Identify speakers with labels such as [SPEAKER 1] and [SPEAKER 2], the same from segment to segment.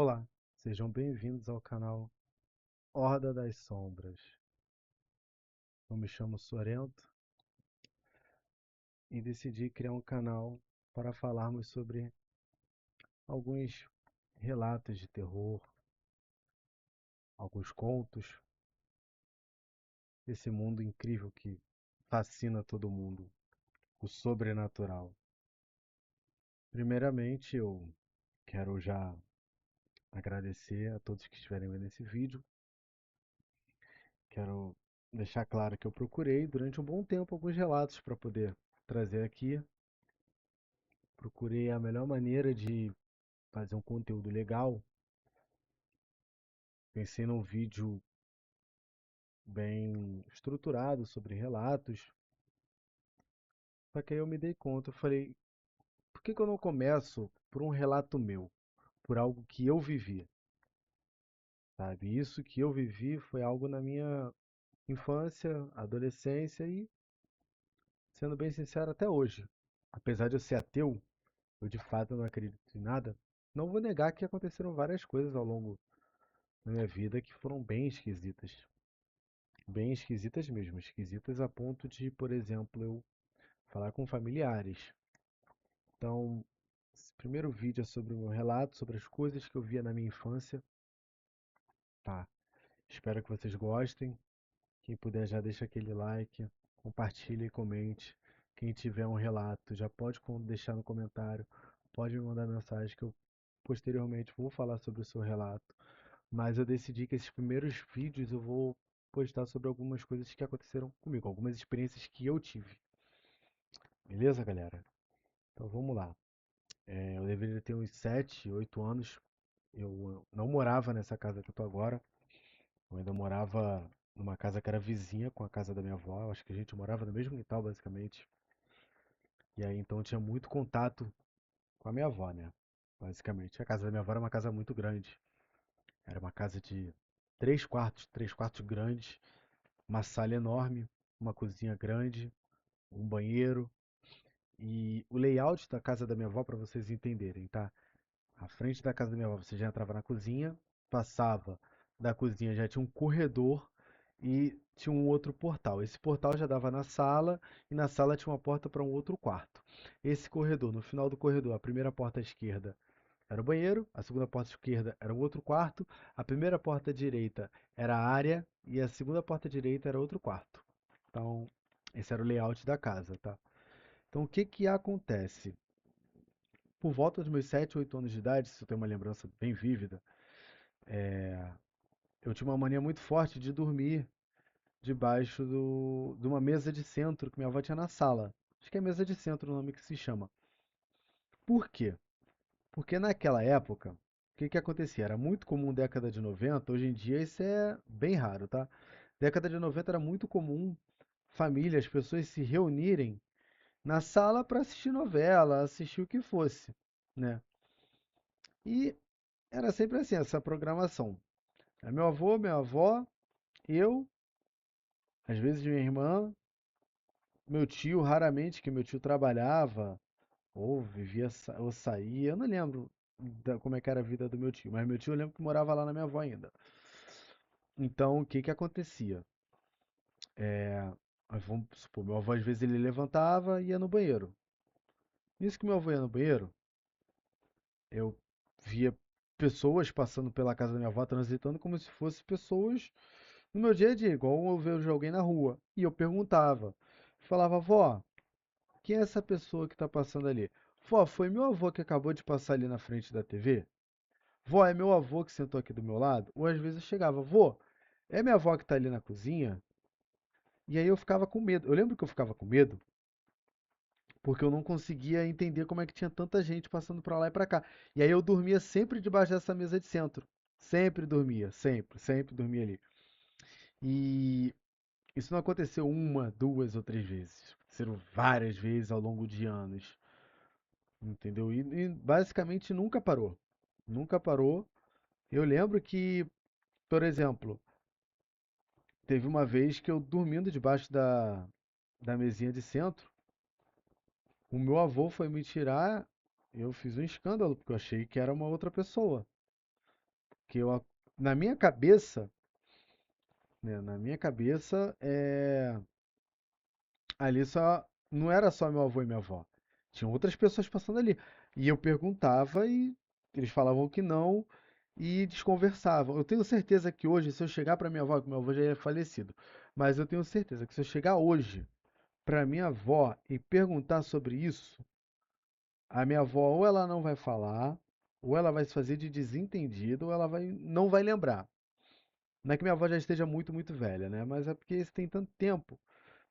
[SPEAKER 1] Olá, sejam bem-vindos ao canal Horda das Sombras. Eu me chamo Sorento e decidi criar um canal para falarmos sobre alguns relatos de terror, alguns contos, desse mundo incrível que fascina todo mundo, o sobrenatural. Primeiramente, eu quero já agradecer a todos que estiverem vendo esse vídeo. Quero deixar claro que eu procurei durante um bom tempo alguns relatos para poder trazer aqui. Procurei a melhor maneira de fazer um conteúdo legal. Pensei num vídeo bem estruturado sobre relatos. Só que aí eu me dei conta, eu falei, por que que eu não começo por um relato meu, por algo que eu vivi, sabe? Isso que eu vivi foi algo na minha infância, adolescência e, sendo bem sincero, até hoje. Apesar de eu ser ateu, eu de fato não acredito em nada. Não vou negar que aconteceram várias coisas ao longo da minha vida que foram bem esquisitas. Bem esquisitas mesmo, esquisitas a ponto de, por exemplo, eu falar com familiares. Então, esse primeiro vídeo é sobre o meu relato, sobre as coisas que eu via na minha infância, tá? Espero que vocês gostem. Quem puder já deixa aquele like, compartilha e comente. Quem tiver um relato já pode deixar no comentário, pode me mandar mensagem que eu posteriormente vou falar sobre o seu relato. Mas eu decidi que esses primeiros vídeos eu vou postar sobre algumas coisas que aconteceram comigo, algumas experiências que eu tive. Beleza, galera? Então vamos lá. Eu deveria ter uns 7, 8 anos. Eu não morava nessa casa que eu tô agora. Eu ainda morava numa casa que era vizinha com a casa da minha avó. Eu acho que a gente morava no mesmo quintal, basicamente. E aí então eu tinha muito contato com a minha avó, né? Basicamente. A casa da minha avó era uma casa muito grande. Era uma casa de 3 quartos grandes, uma sala enorme, uma cozinha grande, um banheiro. E o layout da casa da minha avó, para vocês entenderem, tá? À frente da casa da minha avó, você já entrava na cozinha, passava da cozinha, já tinha um corredor e tinha um outro portal. Esse portal já dava na sala e na sala tinha uma porta para um outro quarto. Esse corredor, no final do corredor, a primeira porta à esquerda era o banheiro, a segunda porta à esquerda era um outro quarto, a primeira porta à direita era a área e a segunda porta à direita era outro quarto. Então, esse era o layout da casa, tá? Então, o que que acontece? Por volta dos meus 7, 8 anos de idade, se eu tenho uma lembrança bem vívida, eu tinha uma mania muito forte de dormir debaixo de uma mesa de centro que minha avó tinha na sala. Acho que é mesa de centro o nome que se chama. Por quê? Porque naquela época, o que que acontecia? Era muito comum década de 90. Hoje em dia isso é bem raro, tá? Década de 90 era muito comum famílias, pessoas se reunirem na sala para assistir novela, assistir o que fosse, né? E era sempre assim, essa programação. É meu avô, minha avó, eu, às vezes minha irmã, meu tio, raramente, que meu tio trabalhava, ou vivia, ou saía, eu não lembro como é que era a vida do meu tio, mas meu tio eu lembro que morava lá na minha avó ainda. Então, o que que acontecia? Vamos supor, meu avô às vezes ele levantava e ia no banheiro. Nisso que meu avô ia no banheiro, eu via pessoas passando pela casa da minha avó, transitando como se fossem pessoas no meu dia a dia, igual eu vejo alguém na rua. E eu perguntava, falava, vó, quem é essa pessoa que tá passando ali? Vó, foi meu avô que acabou de passar ali na frente da TV? Vó, é meu avô que sentou aqui do meu lado? Ou às vezes eu chegava, vô, é minha avó que tá ali na cozinha? E aí eu ficava com medo. Eu lembro que eu ficava com medo porque eu não conseguia entender como é que tinha tanta gente passando pra lá e pra cá. E aí eu dormia sempre debaixo dessa mesa de centro. Sempre dormia, sempre, sempre dormia ali. E isso não aconteceu uma, duas ou três vezes. Aconteceram várias vezes ao longo de anos, entendeu? E basicamente nunca parou. Nunca parou. Eu lembro que, por exemplo, teve uma vez que eu dormindo debaixo da mesinha de centro, o meu avô foi me tirar, eu fiz um escândalo, porque eu achei que era uma outra pessoa. que na minha cabeça, né, na minha cabeça, ali só não era só meu avô e minha avó. Tinham outras pessoas passando ali. E eu perguntava e eles falavam que não e desconversavam. Eu tenho certeza que hoje, se eu chegar para minha avó, que meu avô já é falecido, mas eu tenho certeza que se eu chegar hoje para minha avó e perguntar sobre isso, a minha avó ou ela não vai falar, ou ela vai se fazer de desentendida, ou ela não vai lembrar. Não é que minha avó já esteja muito, muito velha, né? Mas é porque isso tem tanto tempo.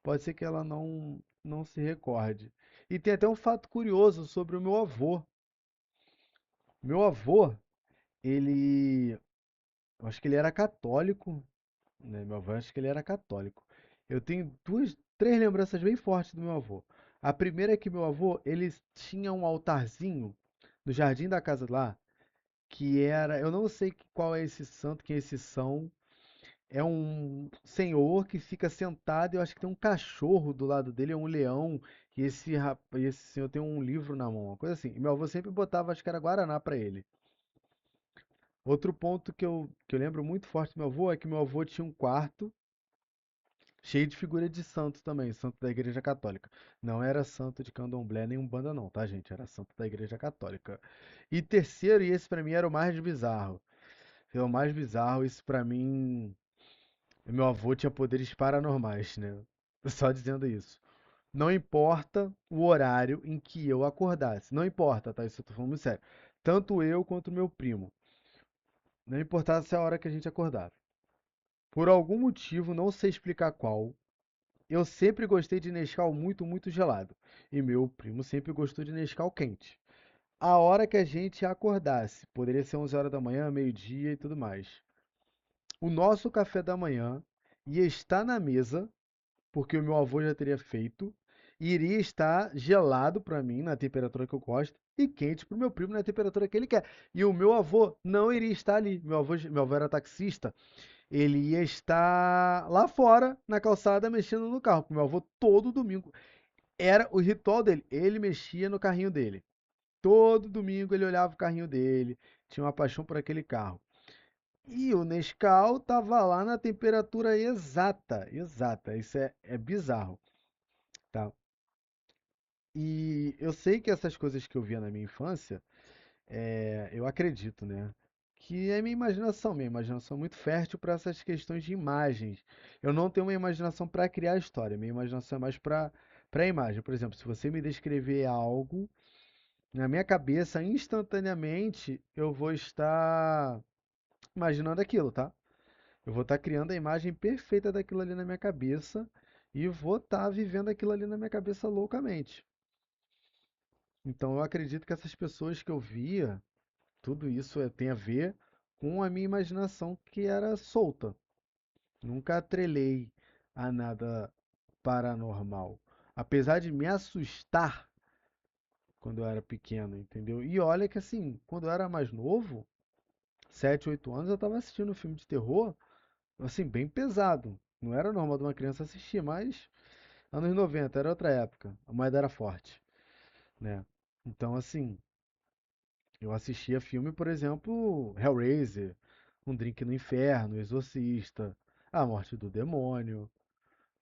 [SPEAKER 1] Pode ser que ela não se recorde. E tem até um fato curioso sobre o meu avô. Meu avô, ele, eu acho que ele era católico, né? Meu avô, acho que ele era católico. Eu tenho três lembranças bem fortes do meu avô. A primeira é que meu avô, ele tinha um altarzinho no jardim da casa lá, que era, eu não sei qual é esse santo, quem é esse são. É um senhor que fica sentado, eu acho que tem um cachorro do lado dele, é um leão, e esse senhor tem um livro na mão, uma coisa assim. E meu avô sempre botava, acho que era Guaraná pra ele. Outro ponto que eu lembro muito forte do meu avô é que meu avô tinha um quarto cheio de figura de santo também, santo da Igreja Católica. Não era santo de candomblé nem umbanda não, tá, gente? Era santo da Igreja Católica. E terceiro, e esse pra mim era o mais bizarro. É o mais bizarro, isso pra mim. Meu avô tinha poderes paranormais, né? Só dizendo isso. Não importa o horário em que eu acordasse. Não importa, tá? Isso eu tô falando muito sério. Tanto eu quanto meu primo. Não importasse a hora que a gente acordava. Por algum motivo, não sei explicar qual, eu sempre gostei de Nescau muito, muito gelado. E meu primo sempre gostou de Nescau quente. A hora que a gente acordasse, poderia ser 11 horas da manhã, meio-dia e tudo mais. O nosso café da manhã ia estar na mesa porque o meu avô já teria feito, e iria estar gelado para mim na temperatura que eu gosto e quente para o meu primo na temperatura que ele quer. E o meu avô não iria estar ali. Meu avô era taxista, ele ia estar lá fora na calçada mexendo no carro. Meu avô todo domingo era o ritual dele. Ele mexia no carrinho dele. Todo domingo ele olhava o carrinho dele, tinha uma paixão por aquele carro. E o Nescau tava lá na temperatura exata, exata. Isso é bizarro. Tá. E eu sei que essas coisas que eu via na minha infância, eu acredito, né? Que é minha imaginação é muito fértil para essas questões de imagens. Eu não tenho uma imaginação para criar história, minha imaginação é mais para imagem. Por exemplo, se você me descrever algo, na minha cabeça, instantaneamente, eu vou estar imaginando aquilo, tá? Eu vou estar criando a imagem perfeita daquilo ali na minha cabeça e vou estar vivendo aquilo ali na minha cabeça loucamente. Então eu acredito que essas pessoas que eu via, tudo isso tem a ver com a minha imaginação que era solta. Nunca atrelei a nada paranormal. Apesar de me assustar quando eu era pequeno, entendeu? E olha que assim, quando eu era mais novo, 7, 8 anos, eu estava assistindo um filme de terror, assim, bem pesado. Não era normal de uma criança assistir, mas anos 90 era outra época. A moeda era forte, né? Então, assim, eu assistia filme, por exemplo, Hellraiser, Um Drink no Inferno, Exorcista, A Morte do Demônio.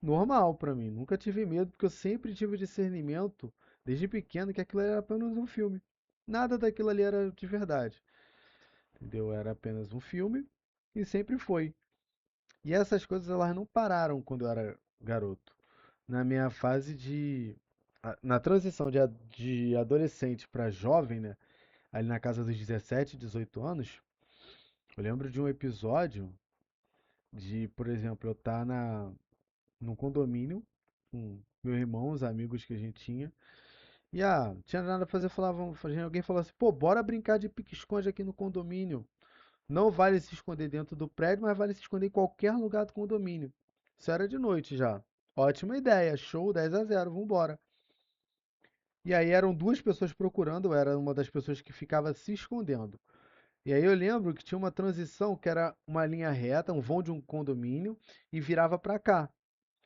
[SPEAKER 1] Normal pra mim, nunca tive medo, porque eu sempre tive o discernimento, desde pequeno, que aquilo era apenas um filme. Nada daquilo ali era de verdade, entendeu? Era apenas um filme e sempre foi. E essas coisas elas não pararam quando eu era garoto. Na minha fase na transição de adolescente para jovem, né? Ali na casa dos 17, 18 anos, eu lembro de um episódio de, por exemplo, eu estar num condomínio com meu irmão, os amigos que a gente tinha, e tinha nada a fazer, alguém falou assim, pô, bora brincar de pique-esconde aqui no condomínio. Não vale se esconder dentro do prédio, mas vale se esconder em qualquer lugar do condomínio. Isso era de noite já. Ótima ideia, show 10-0, vambora. E aí eram duas pessoas procurando, eu era uma das pessoas que ficava se escondendo. E aí eu lembro que tinha uma transição que era uma linha reta, um vão de um condomínio e virava pra cá.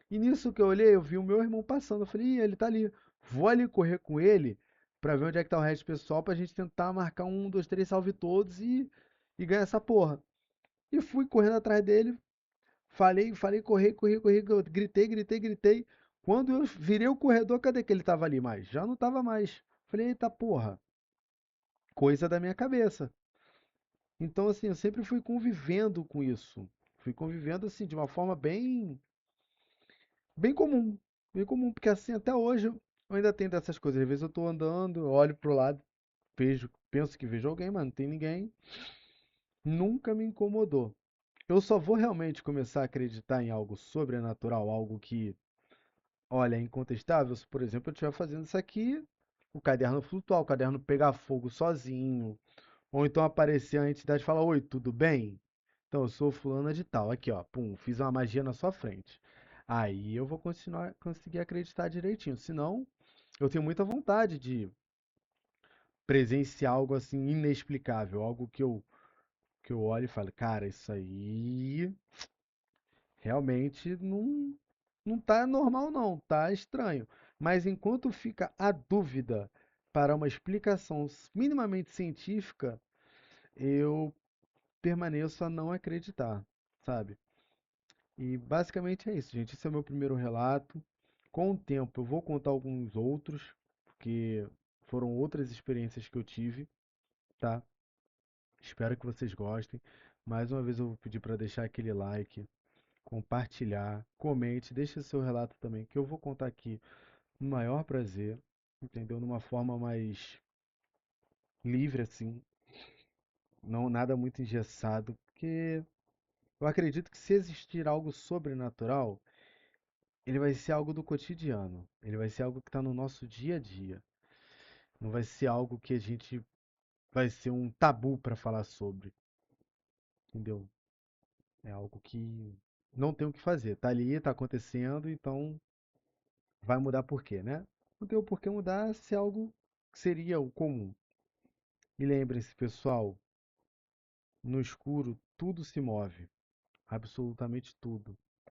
[SPEAKER 1] E nisso que eu olhei, eu vi o meu irmão passando. Eu falei, ih, ele tá ali. Vou ali correr com ele pra ver onde é que tá o resto do pessoal pra gente tentar marcar um, dois, três, salve todos e e ganhar essa porra. E fui correndo atrás dele, falei, corri, gritei, gritei, gritei. Quando eu virei o corredor, cadê que ele tava ali mais? Já não tava mais. Falei, eita porra, coisa da minha cabeça. Então, assim, eu sempre fui convivendo com isso. Fui convivendo, assim, de uma forma bem comum. Bem comum, porque assim, até hoje eu ainda tenho dessas coisas. Às vezes eu tô andando, eu olho pro lado, vejo, penso que vejo alguém, mas não tem ninguém. Nunca me incomodou. Eu só vou realmente começar a acreditar em algo sobrenatural, algo que, olha, é incontestável. Se, por exemplo, eu estiver fazendo isso aqui, o caderno flutuar, o caderno pegar fogo sozinho, ou então aparecer a entidade e falar: Oi, tudo bem? Então, eu sou fulana de tal. Aqui, ó, pum, fiz uma magia na sua frente. Aí eu vou conseguir acreditar direitinho. Senão, eu tenho muita vontade de presenciar algo assim inexplicável, algo que eu olho e falo, cara, isso aí realmente não tá normal não, tá estranho. Mas enquanto fica a dúvida para uma explicação minimamente científica, eu permaneço a não acreditar, sabe? E basicamente é isso, gente. Esse é o meu primeiro relato. Com o tempo eu vou contar alguns outros, porque foram outras experiências que eu tive, tá? Espero que vocês gostem. Mais uma vez eu vou pedir para deixar aquele like, compartilhar, comente, deixe seu relato também, que eu vou contar aqui no maior prazer, entendeu? Numa forma mais livre assim, não nada muito engessado, porque eu acredito que se existir algo sobrenatural, ele vai ser algo do cotidiano, ele vai ser algo que está no nosso dia a dia, não vai ser algo que a gente vai ser um tabu para falar sobre, entendeu? É algo que não tem o que fazer, tá ali, tá acontecendo, então vai mudar por quê, né? Não tem o porquê mudar se é algo que seria o comum. E lembrem-se, pessoal, no escuro tudo se move, absolutamente tudo.